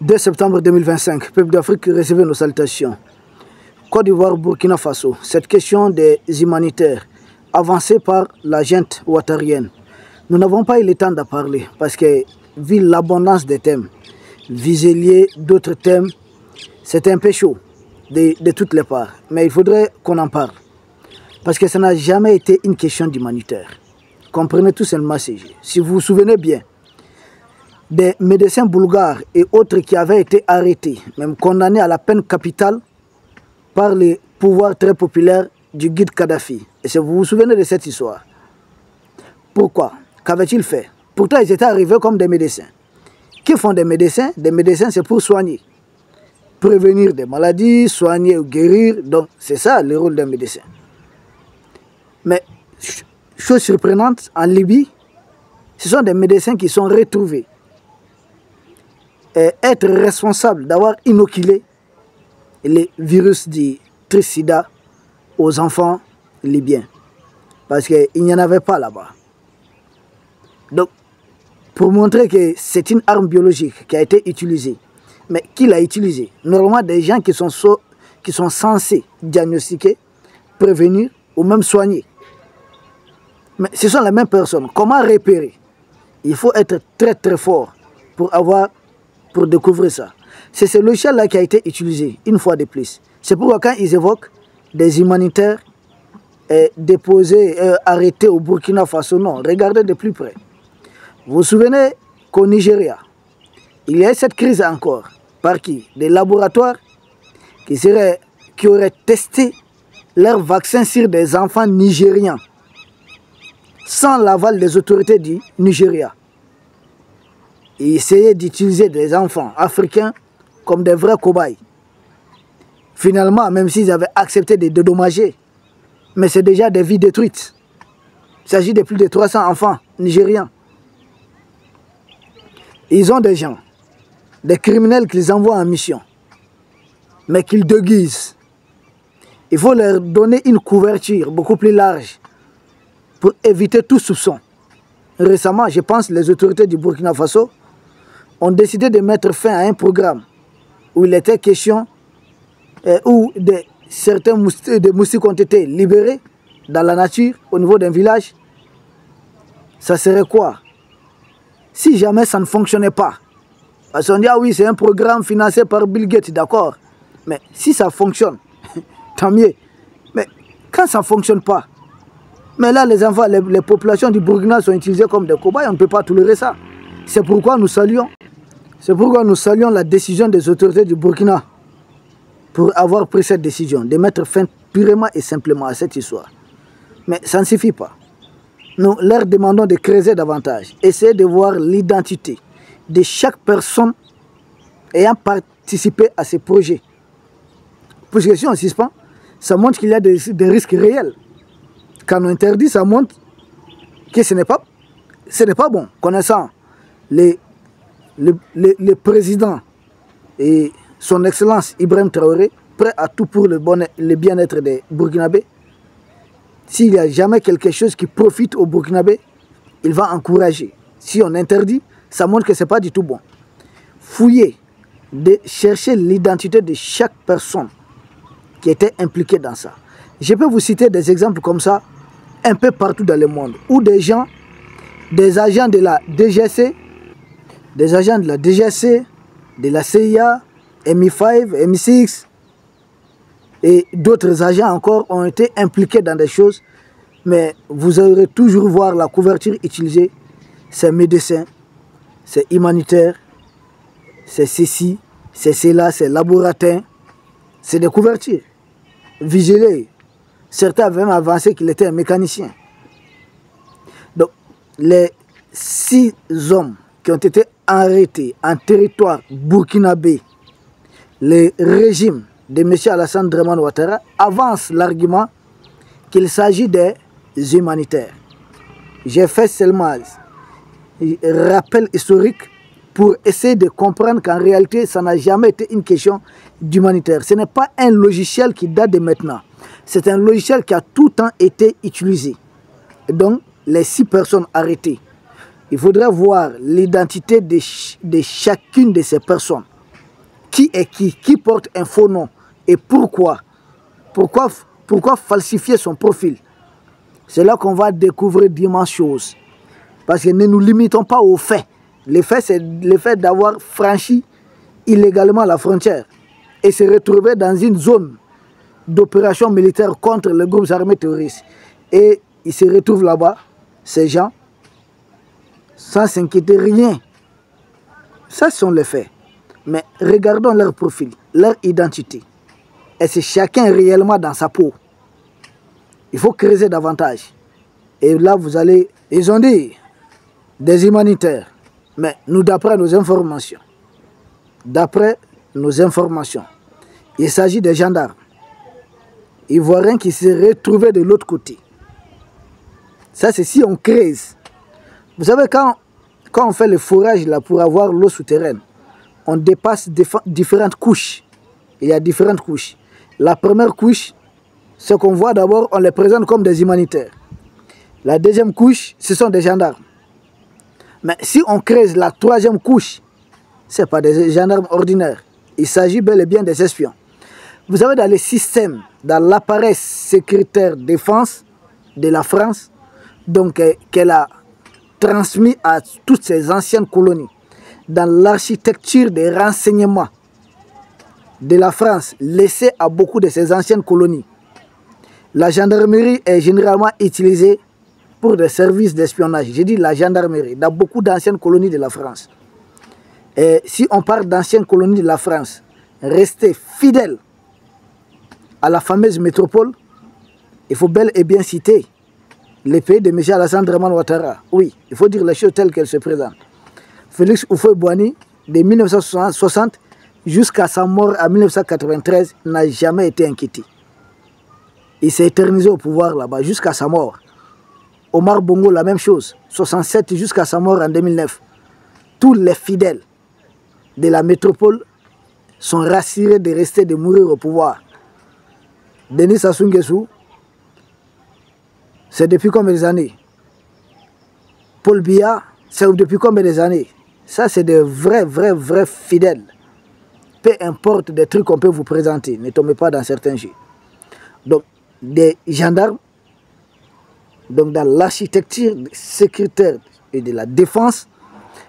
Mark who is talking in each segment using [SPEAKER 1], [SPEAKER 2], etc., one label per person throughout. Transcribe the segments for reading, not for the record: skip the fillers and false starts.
[SPEAKER 1] 2 septembre 2025, peuple d'Afrique, recevez nos salutations. Côte d'Ivoire, Burkina Faso, cette question des humanitaires avancée par la junte ouattarienne. Nous n'avons pas eu le temps d'en parler parce que, vu l'abondance des thèmes, viselier, d'autres thèmes, c'est un peu chaud de toutes les parts. Mais il faudrait qu'on en parle parce que ça n'a jamais été une question d'humanitaire. Comprenez tout simplement ceci. Si vous vous souvenez bien, des médecins bulgares et autres qui avaient été arrêtés, même condamnés à la peine capitale par les pouvoirs très populaires du guide Kadhafi. Et si vous vous souvenez de cette histoire, pourquoi? Qu'avaient-ils fait? Pourtant, ils étaient arrivés comme des médecins. Que font des médecins? Des médecins, c'est pour soigner. Prévenir des maladies, soigner ou guérir. Donc, c'est ça le rôle d'un médecin. Mais, chose surprenante, en Libye, ce sont des médecins qui sont retrouvés être responsables d'avoir inoculé les virus du Trisida aux enfants libyens. Parce qu'il n'y en avait pas là-bas. Donc, pour montrer que c'est une arme biologique qui a été utilisée, mais qui l'a utilisée? Normalement, des gens qui sont censés diagnostiquer, prévenir ou même soigner. Mais ce sont les mêmes personnes. Comment repérer? Il faut être très très fort pour découvrir ça. C'est ce logiciel-là qui a été utilisé une fois de plus. C'est pourquoi quand ils évoquent des humanitaires déposés, arrêtés au Burkina Faso, non, regardez de plus près. Vous vous souvenez qu'au Nigeria, il y a cette crise encore. Par qui? Des laboratoires qui auraient testé leur vaccin sur des enfants nigérians sans l'aval des autorités du Nigeria. Et essayer d'utiliser des enfants africains comme des vrais cobayes. Finalement, même s'ils avaient accepté de dédommager, mais c'est déjà des vies détruites. Il s'agit de plus de 300 enfants nigérians. Ils ont des gens, des criminels qu'ils envoient en mission, mais qu'ils déguisent. Il faut leur donner une couverture beaucoup plus large pour éviter tout soupçon. Récemment, je pense que les autorités du Burkina Faso ont décidé de mettre fin à un programme où il était question, où certains moustiques ont été libérés dans la nature, au niveau d'un village. Ça serait quoi? Si jamais ça ne fonctionnait pas, parce qu'on dit, ah oui, c'est un programme financé par Bill Gates, d'accord. Mais si ça fonctionne, tant mieux. Mais quand ça ne fonctionne pas, mais là, les enfants, les populations du Burkina sont utilisées comme des cobayes, on ne peut pas tolérer ça. C'est pourquoi nous saluons. C'est pourquoi nous saluons la décision des autorités du Burkina pour avoir pris cette décision, de mettre fin purement et simplement à cette histoire. Mais ça ne suffit pas. Nous leur demandons de creuser davantage, essayer de voir l'identité de chaque personne ayant participé à ces projets. Parce que si on suspend, ça montre qu'il y a des risques réels. Quand on interdit, ça montre que ce n'est pas bon. Connaissant le président et son excellence Ibrahim Traoré, prêt à tout pour le bien-être des Burkinabés, s'il n'y a jamais quelque chose qui profite aux Burkinabés, il va encourager. Si on interdit, ça montre que ce n'est pas du tout bon. Fouiller, chercher l'identité de chaque personne qui était impliquée dans ça. Je peux vous citer des exemples comme ça, un peu partout dans le monde, où des gens, des agents de la DGC, de la CIA, MI5, MI6 et d'autres agents encore ont été impliqués dans des choses, mais vous aurez toujours voir la couverture utilisée, c'est médecins, c'est humanitaire, c'est ceci, c'est cela, c'est laboratin, c'est des couvertures. Vigilez. Certains avaient même avancé qu'il était un mécanicien. Donc, les 6 hommes qui ont été arrêtés en territoire burkinabé, le régime de M. Alassane Draman Ouattara avance l'argument qu'il s'agit des humanitaires. J'ai fait seulement un rappel historique pour essayer de comprendre qu'en réalité, ça n'a jamais été une question d'humanitaire. Ce n'est pas un logiciel qui date de maintenant. C'est un logiciel qui a tout le temps été utilisé. Et donc, les 6 personnes arrêtées, il faudrait voir l'identité de chacune de ces personnes qui est qui porte un faux nom et pourquoi falsifier son profil. C'est là qu'on va découvrir d'immenses choses. Parce que ne nous limitons pas aux faits. Les faits, c'est le fait d'avoir franchi illégalement la frontière et se retrouver dans une zone d'opération militaire contre les groupes armés terroristes. Et ils se retrouvent là-bas, ces gens, sans s'inquiéter rien. Ça, ce sont les faits. Mais regardons leur profil, leur identité. Et c'est chacun réellement dans sa peau. Il faut creuser davantage. Et là, vous allez... Ils ont dit des humanitaires. Mais nous, d'après nos informations, il s'agit des gendarmes ivoiriens qui se retrouvaient de l'autre côté. Ça, c'est si on creuse. Vous savez, quand on fait le forage là pour avoir l'eau souterraine, on dépasse différentes couches. Il y a différentes couches. La première couche, ce qu'on voit d'abord, on les présente comme des humanitaires. La deuxième couche, ce sont des gendarmes. Mais si on creuse la troisième couche, ce n'est pas des gendarmes ordinaires. Il s'agit bel et bien des espions. Vous savez, dans les systèmes, dans l'appareil sécuritaire défense de la France, donc qu'elle a transmis à toutes ces anciennes colonies, dans l'architecture des renseignements de la France, laissée à beaucoup de ces anciennes colonies, la gendarmerie est généralement utilisée pour des services d'espionnage. J'ai dit la gendarmerie, dans beaucoup d'anciennes colonies de la France. Et si on parle d'anciennes colonies de la France, rester fidèle à la fameuse métropole, il faut bel et bien citer les pays de M. Alassane Dramane Ouattara. Oui, il faut dire les choses telles qu'elles se présentent. Félix Houphouët-Boigny, de 1960 jusqu'à sa mort en 1993, n'a jamais été inquiété. Il s'est éternisé au pouvoir là-bas jusqu'à sa mort. Omar Bongo, la même chose, 67 jusqu'à sa mort en 2009. Tous les fidèles de la métropole sont rassurés de rester, de mourir au pouvoir. Denis Sassou Nguesso, c'est depuis combien d'années? Paul Biya, c'est depuis combien d'années? Ça, c'est des vrais fidèles. Peu importe des trucs qu'on peut vous présenter, ne tombez pas dans certains jeux. Donc, des gendarmes, donc dans l'architecture sécuritaire et de la défense,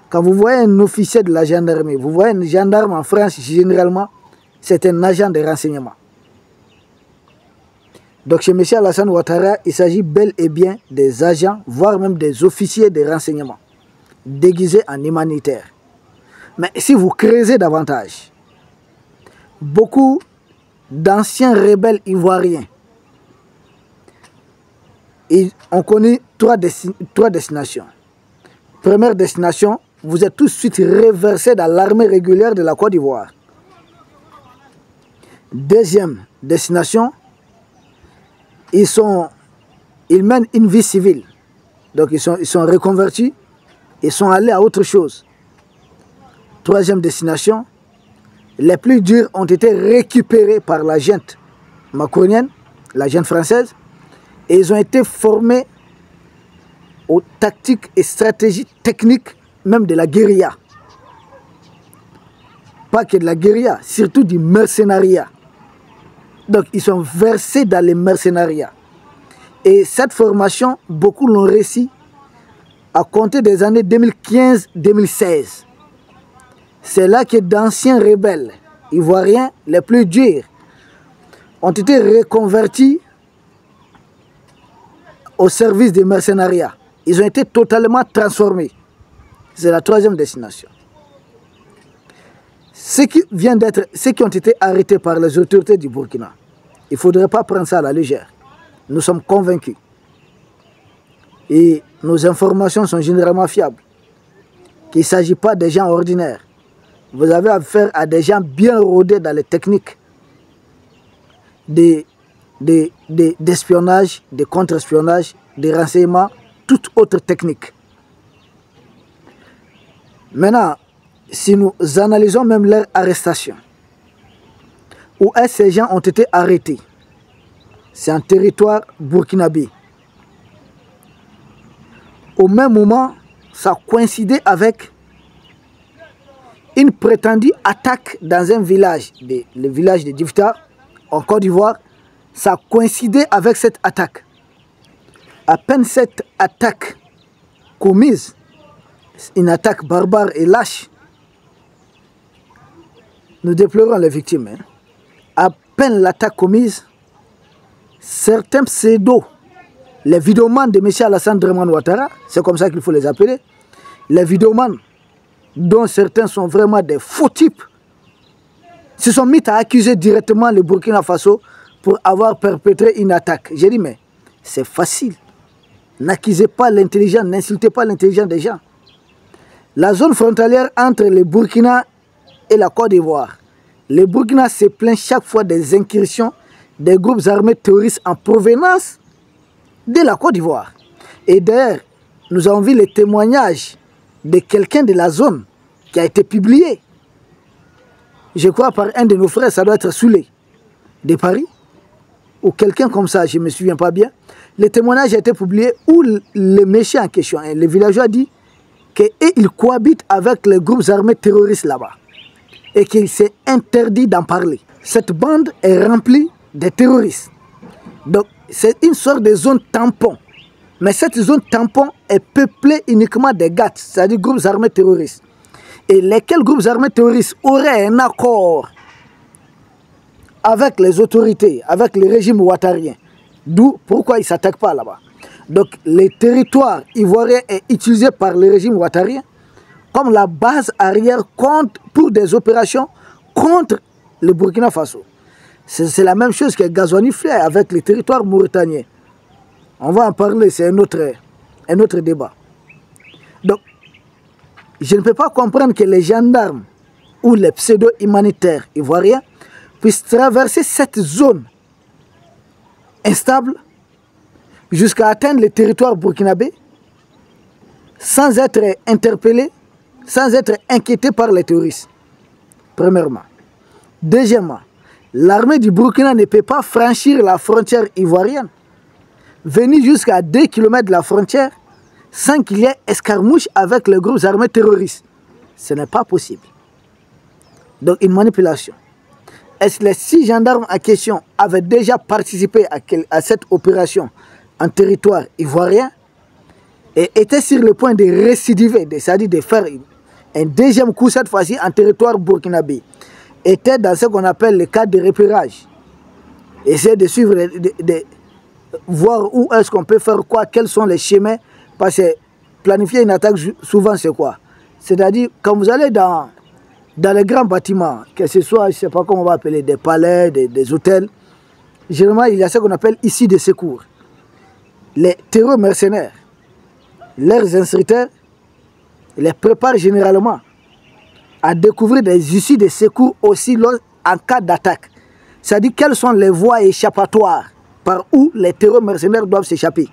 [SPEAKER 1] quand vous voyez un officier de la gendarmerie, vous voyez un gendarme en France, généralement, c'est un agent de renseignement. Donc chez M. Alassane Ouattara, il s'agit bel et bien des agents, voire même des officiers de renseignement, déguisés en humanitaires. Mais si vous creusez davantage, beaucoup d'anciens rebelles ivoiriens, on connaît trois destinations. Première destination, vous êtes tout de suite reversé dans l'armée régulière de la Côte d'Ivoire. Deuxième destination, ils mènent une vie civile. Donc ils sont reconvertis, ils sont allés à autre chose. Troisième destination, les plus durs ont été récupérés par la junte macronienne, la junte française, et ils ont été formés aux tactiques et stratégies techniques, même de la guérilla. Pas que de la guérilla, surtout du mercenariat. Donc ils sont versés dans les mercenariats. Et cette formation, beaucoup l'ont réussi à compter des années 2015-2016. C'est là que d'anciens rebelles ivoiriens, les plus durs, ont été reconvertis au service des mercenariats. Ils ont été totalement transformés. C'est la troisième destination. Ceux qui ont été arrêtés par les autorités du Burkina, il ne faudrait pas prendre ça à la légère. Nous sommes convaincus. Et nos informations sont généralement fiables. Qu'il ne s'agit pas de gens ordinaires. Vous avez affaire à des gens bien rodés dans les techniques d'espionnage, de contre-espionnage, de renseignement, toute autre technique. Maintenant, si nous analysons même leur arrestation, où est-ce que ces gens ont été arrêtés? C'est en territoire burkinabé. Au même moment, ça coïncidait avec une prétendue attaque dans un village, le village de Diftar, en Côte d'Ivoire. Ça coïncidait avec cette attaque. À peine cette attaque commise, une attaque barbare et lâche, nous déplorons les victimes. À peine l'attaque commise, certains pseudos, les vidéomans de M. Alassane Dramane Ouattara, c'est comme ça qu'il faut les appeler, les vidéomans, dont certains sont vraiment des faux types, se sont mis à accuser directement le Burkina Faso pour avoir perpétré une attaque. J'ai dit, mais c'est facile. N'accusez pas l'intelligence, n'insultez pas l'intelligence des gens. La zone frontalière entre le Burkina et la Côte d'Ivoire, le Burkina se plaint chaque fois des incursions des groupes armés terroristes en provenance de la Côte d'Ivoire. Et d'ailleurs, nous avons vu les témoignages de quelqu'un de la zone qui a été publié, je crois par un de nos frères, ça doit être Souley, de Paris, ou quelqu'un comme ça, je ne me souviens pas bien. Le témoignage a été publié où le méchant en question, le villageois dit qu'il cohabite avec les groupes armés terroristes là-bas et qu'il s'est interdit d'en parler. Cette bande est remplie de terroristes. Donc c'est une sorte de zone tampon. Mais cette zone tampon est peuplée uniquement de GAT, c'est-à-dire groupes armés terroristes. Et lesquels groupes armés terroristes auraient un accord avec les autorités, avec le régime ouattarien. D'où pourquoi ils ne s'attaquent pas là-bas. Donc le territoire ivoirien est utilisé par le régime ouattarien comme la base arrière pour des opérations contre le Burkina Faso. C'est la même chose que Ghazouani fait avec le territoire mauritanien. On va en parler, c'est un autre débat. Donc, je ne peux pas comprendre que les gendarmes ou les pseudo-humanitaires ivoiriens puissent traverser cette zone instable jusqu'à atteindre le territoire burkinabé sans être interpellés, sans être inquiétés par les terroristes. Premièrement. Deuxièmement, l'armée du Burkina ne peut pas franchir la frontière ivoirienne, venir jusqu'à 2 km de la frontière sans qu'il y ait escarmouche avec les groupes armés terroristes. Ce n'est pas possible. Donc une manipulation. Est-ce que les 6 gendarmes en question avaient déjà participé à cette opération en territoire ivoirien et étaient sur le point de récidiver, c'est-à-dire de faire un deuxième coup cette fois-ci en territoire burkinabé, étaient dans ce qu'on appelle le cadre de repérage. Essayer de suivre, de voir où est-ce qu'on peut faire quoi, quels sont les chemins, parce que planifier une attaque souvent c'est quoi? C'est-à-dire quand vous allez dans les grands bâtiments, que ce soit, je ne sais pas comment on va appeler, des palais, des hôtels, généralement il y a ce qu'on appelle ici des secours. Les terreurs mercenaires, leurs instructeurs les préparent généralement à découvrir des issues de secours aussi en cas d'attaque. C'est-à-dire quelles sont les voies échappatoires par où les terreurs mercenaires doivent s'échapper.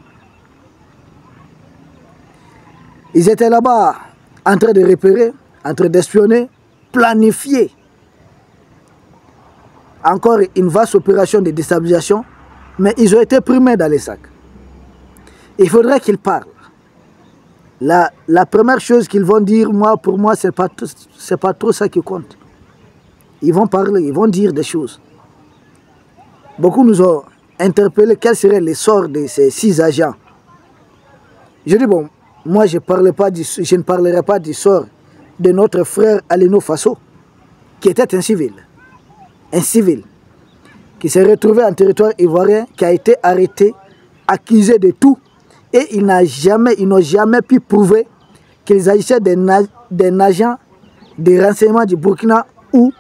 [SPEAKER 1] Ils étaient là-bas en train de repérer, en train d'espionner, planifier encore une vaste opération de déstabilisation, mais ils ont été pris main dans les sacs. Il faudrait qu'ils parlent. La première chose qu'ils vont dire, pour moi, ce n'est pas trop ça qui compte. Ils vont parler, ils vont dire des choses. Beaucoup nous ont interpellé quel serait le sort de ces 6 agents. Je dis, bon, moi je ne parlerai pas du sort de notre frère Aleno Faso, qui était un civil, qui s'est retrouvé en territoire ivoirien, qui a été arrêté, accusé de tout, et ils n'ont jamais pu prouver qu'ils agissaient d'un agent de renseignement du Burkina ou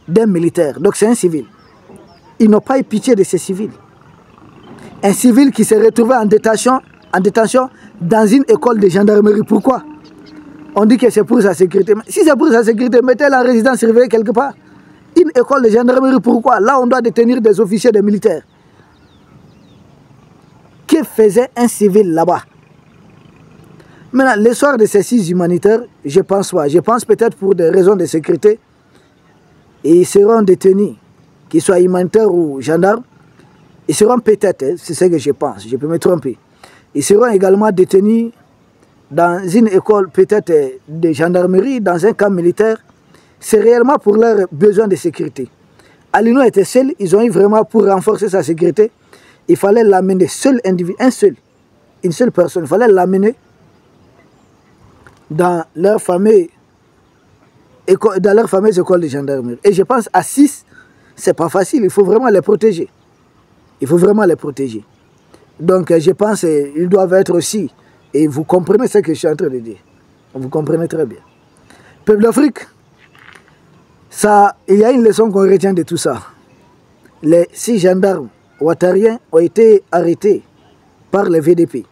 [SPEAKER 1] d'un militaire. Donc c'est un civil. Ils n'ont pas eu pitié de ces civils. Un civil qui s'est retrouvé en détention dans une école de gendarmerie. Pourquoi? On dit que c'est pour sa sécurité. Si c'est pour sa sécurité, mettez-la en résidence surveillée quelque part. Une école de gendarmerie, pourquoi? Là, on doit détenir des officiers, des militaires. Que faisait un civil là-bas? Maintenant, l'histoire de ces 6 humanitaires, je pense pas. Je pense peut-être pour des raisons de sécurité. Et ils seront détenus, qu'ils soient humanitaires ou gendarmes. Ils seront peut-être, c'est ce que je pense, je peux me tromper. Ils seront également détenus dans une école peut-être de gendarmerie, dans un camp militaire. c'est réellement pour leurs besoins de sécurité. Alino était seul, ils ont eu vraiment pour renforcer sa sécurité, il fallait l'amener, seul individu, une seule personne, il fallait l'amener dans leur fameuse école de gendarmerie. Et je pense à 6, c'est pas facile, il faut vraiment les protéger. Il faut vraiment les protéger. Donc je pense qu'ils doivent être aussi, et vous comprenez ce que je suis en train de dire. Vous comprenez très bien. Peuple d'Afrique, il y a une leçon qu'on retient de tout ça. Les 6 gendarmes ouattariens ont été arrêtés par les VDP,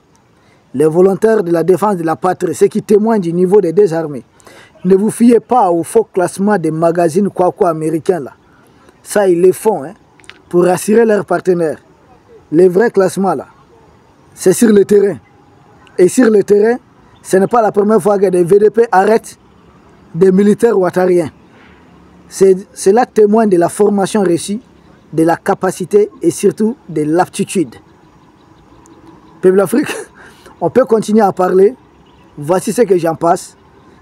[SPEAKER 1] les volontaires de la défense de la patrie, ce qui témoigne du niveau des 2 armées. Ne vous fiez pas au faux classement des magazines quoi américains là. Ça, ils le font pour rassurer leurs partenaires. Les vrais classements là, c'est sur le terrain. Et sur le terrain, ce n'est pas la première fois que des VDP arrêtent des militaires ouattariens. Cela témoigne de la formation reçue, de la capacité et surtout de l'aptitude. Peuple d'Afrique, on peut continuer à parler. Voici ce que j'en passe.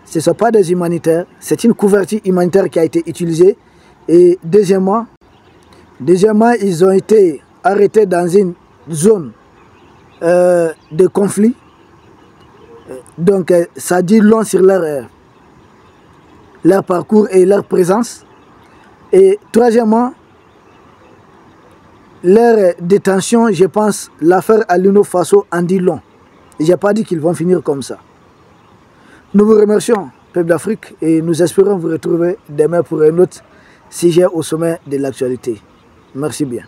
[SPEAKER 1] Ce ne sont pas des humanitaires, c'est une couverture humanitaire qui a été utilisée. Et deuxièmement, ils ont été arrêtés dans une zone de conflit. Donc ça dit long sur leur parcours et leur présence. Et troisièmement, leur détention, je pense, l'affaire Alino Faso en dit long. Je n'ai pas dit qu'ils vont finir comme ça. Nous vous remercions, peuple d'Afrique, et nous espérons vous retrouver demain pour un autre sujet au sommet de l'actualité. Merci bien.